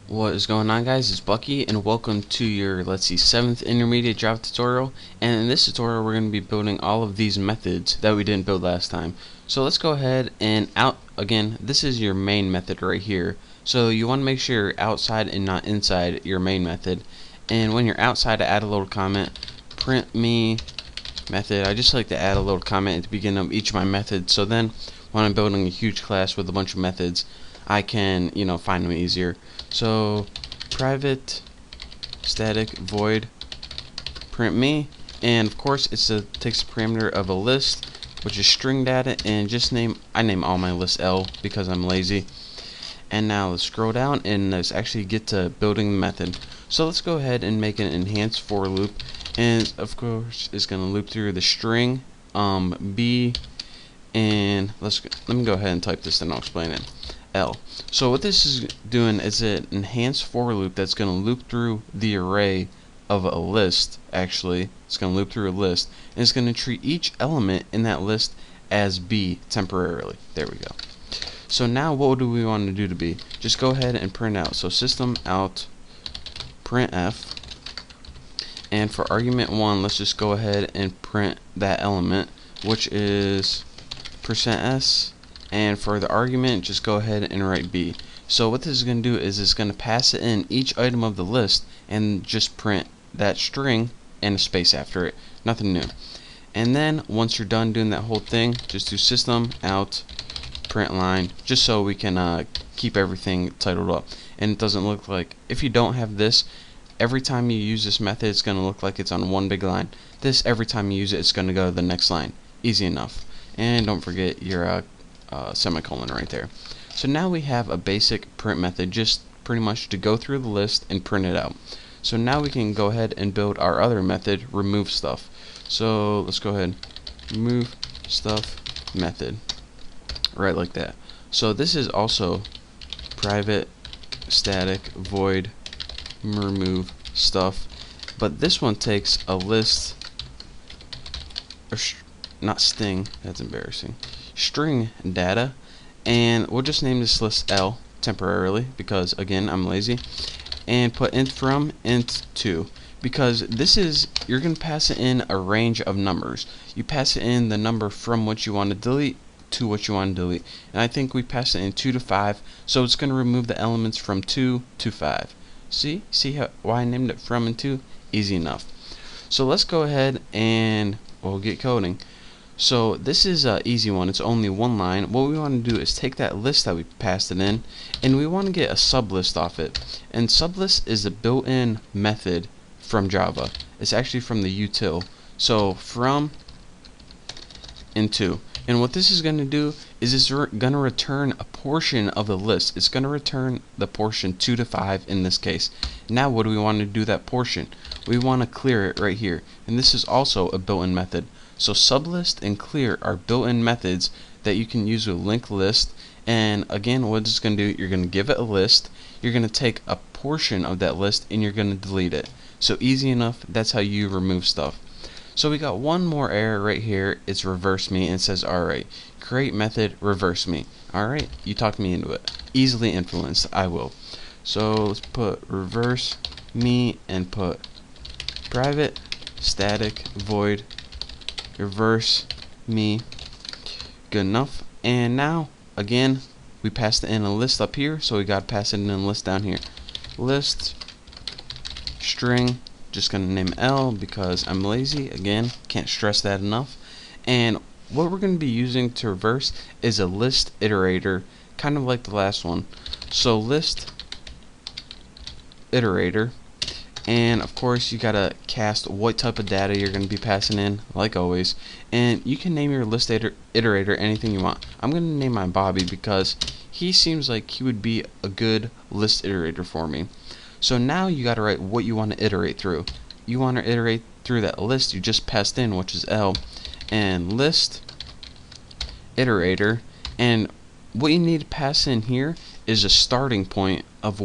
What is going on, guys? It's Bucky and welcome to your 7th intermediate Java tutorial. And in this tutorial we're going to be building all of these methods that we didn't build last time. So let's go ahead and again, this is your main method right here. So you want to make sure you're outside and not inside your main method. And when you're outside, to add a little comment, print me method. I just like to add a little comment at the beginning of each of my methods, so then when I'm building a huge class with a bunch of methods, I can, find them easier. So private static void print me, and of course it takes a parameter of a list, which is string data, and I name all my lists L because I'm lazy. And now let's scroll down and let's actually get to building the method. So let's go ahead and make an enhanced for loop, and of course it's going to loop through the string b, and let me go ahead and type this and I'll explain it. L. So what this is doing is an enhanced for loop that's going to loop through the array of a list. Actually, it's going to loop through a list, and it's going to treat each element in that list as b temporarily. There we go. So now what do we want to do to b? Just go ahead and print out. So system out printf, and for argument 1, let's just go ahead and print that element, which is %s, and for the argument just go ahead and write b. So what this is going to do is it's going to pass it in each item of the list and just print that string and a space after it. Nothing new. And then once you're done doing that whole thing, just do system out print line, just so we can keep everything titled up, and it doesn't look like, if you don't have this, every time you use this method it's going to look like it's on one big line. This, every time you use it, it's going to go to the next line. Easy enough. And don't forget your semicolon right there. So now we have a basic print method, just pretty much to go through the list and print it out. So now we can go ahead and build our other method, remove stuff. So let's go ahead, remove stuff method, right like that. So this is also private static void remove stuff, but this one takes a list, or not sting, that's embarrassing, string data, and we'll just name this list L temporarily because again I'm lazy, and put int from int to, because this is, you're going to pass it in a range of numbers. You pass it in the number from what you want to delete to what you want to delete, and I think we passed it in 2 to 5, so it's going to remove the elements from 2 to 5. See why I named it from and to? Easy enough. So let's go ahead and we'll get coding. So this is an easy one. It's only one line. What we want to do is take that list that we passed it in, and we want to get a sublist off it. And sublist is a built-in method from Java. It's actually from the util. So from into. And what this is going to do is it's going to return a portion of the list. It's going to return the portion 2 to 5 in this case. Now what do we want to do that portion? We want to clear it right here. And this is also a built-in method. So sublist and clear are built-in methods that you can use with LinkedList. And again, what it's going to do, you're going to give it a list. You're going to take a portion of that list and you're going to delete it. So easy enough. That's how you remove stuff. So we got one more error right here. It's reverse me, and it says alright, create method reverse me. Alright, you talked me into it. Easily influenced, I will. So let's put reverse me and put private static void reverse me. Good enough. And now again we passed in a list up here, so we got to pass it in a list down here. List string, just gonna name L because I'm lazy. Again, can't stress that enough. And what we're gonna be using to reverse is a list iterator, kind of like the last one. So list iterator, and of course you gotta cast what type of data you're gonna be passing in, like always. And you can name your list iterator anything you want. I'm gonna name mine Bobby because he seems like he would be a good list iterator for me. So now you got to write what you want to iterate through. You want to iterate through that list you just passed in, which is L, and list iterator. And what you need to pass in here is a starting point of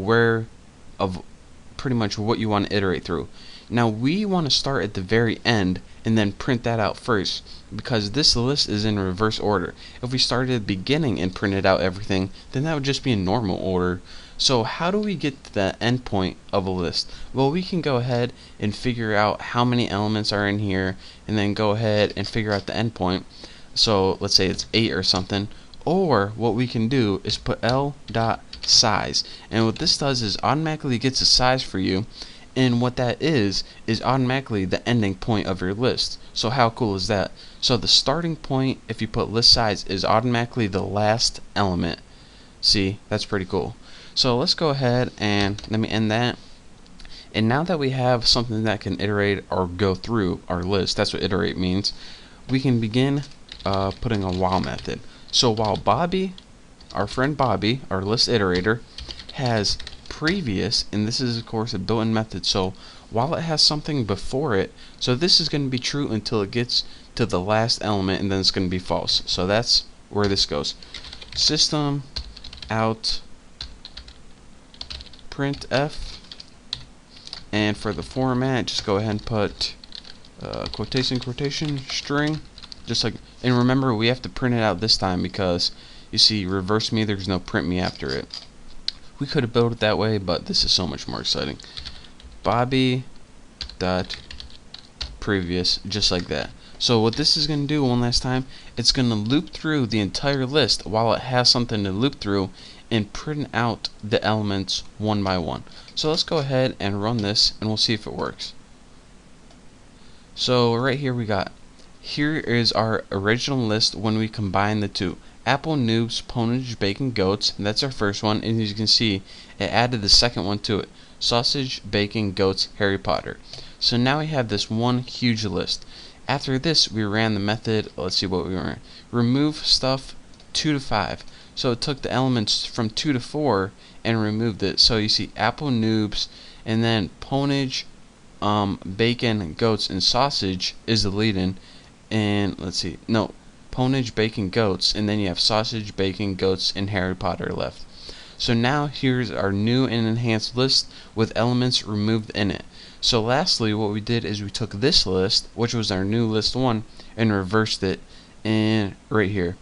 pretty much what you want to iterate through. Now we want to start at the very end and then print that out first, because this list is in reverse order. If we started at the beginning and printed out everything, then that would just be in normal order. So how do we get to the endpoint of a list? Well, we can go ahead and figure out how many elements are in here, and then go ahead and figure out the endpoint. So let's say it's 8 or something. Or what we can do is put L dot size, and what this does is automatically gets a size for you, and what that is automatically the ending point of your list. So how cool is that? So the starting point, if you put list size, is automatically the last element. See, that's pretty cool. So let's go ahead and let me end that. And now that we have something that can iterate or go through our list, that's what iterate means, we can begin putting a while method. So while Bobby, our friend Bobby, our list iterator, has previous, and this is of course a built-in method, so while it has something before it, so this is going to be true until it gets to the last element, and then it's going to be false. So that's where this goes. System out printf, and for the format, just go ahead and put quotation string, just like, and remember we have to print it out this time because you see reverse me, there's no print me after it. We could have built it that way, but this is so much more exciting. Bobby dot previous, just like that. So what this is going to do one last time, it's going to loop through the entire list while it has something to loop through and print out the elements one by one. So let's go ahead and run this and we'll see if it works. So right here we got, here is our original list when we combine the two. Apple, noobs, ponage, bacon, goats, and that's our first one, and as you can see it added the second one to it. Sausage, bacon, goats, Harry Potter. So now we have this one huge list. After this we ran the method, let's see what we ran. Remove stuff 2 to 5. So it took the elements from 2 to 4 and removed it. So you see apple, noobs, and then ponage, bacon, goats, and sausage is the lead-in. And let's see, no, ponage, bacon, goats, and then you have sausage, bacon, goats, and Harry Potter left. So now here's our new and enhanced list with elements removed in it. So lastly, what we did is we took this list, which was our new list 1, and reversed it in right here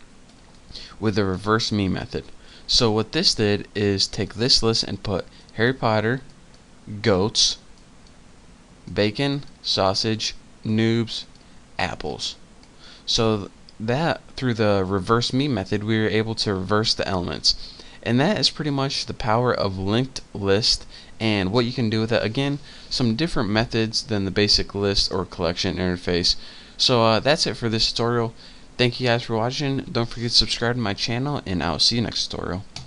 with the reverse me method. So what this did is take this list and put Harry Potter, goats, bacon, sausage, noobs, apples. So that through the reverse me method we were able to reverse the elements. And that is pretty much the power of linked list and what you can do with it. Again, some different methods than the basic list or collection interface. So that's it for this tutorial. Thank you guys for watching. Don't forget to subscribe to my channel, and I'll see you next tutorial.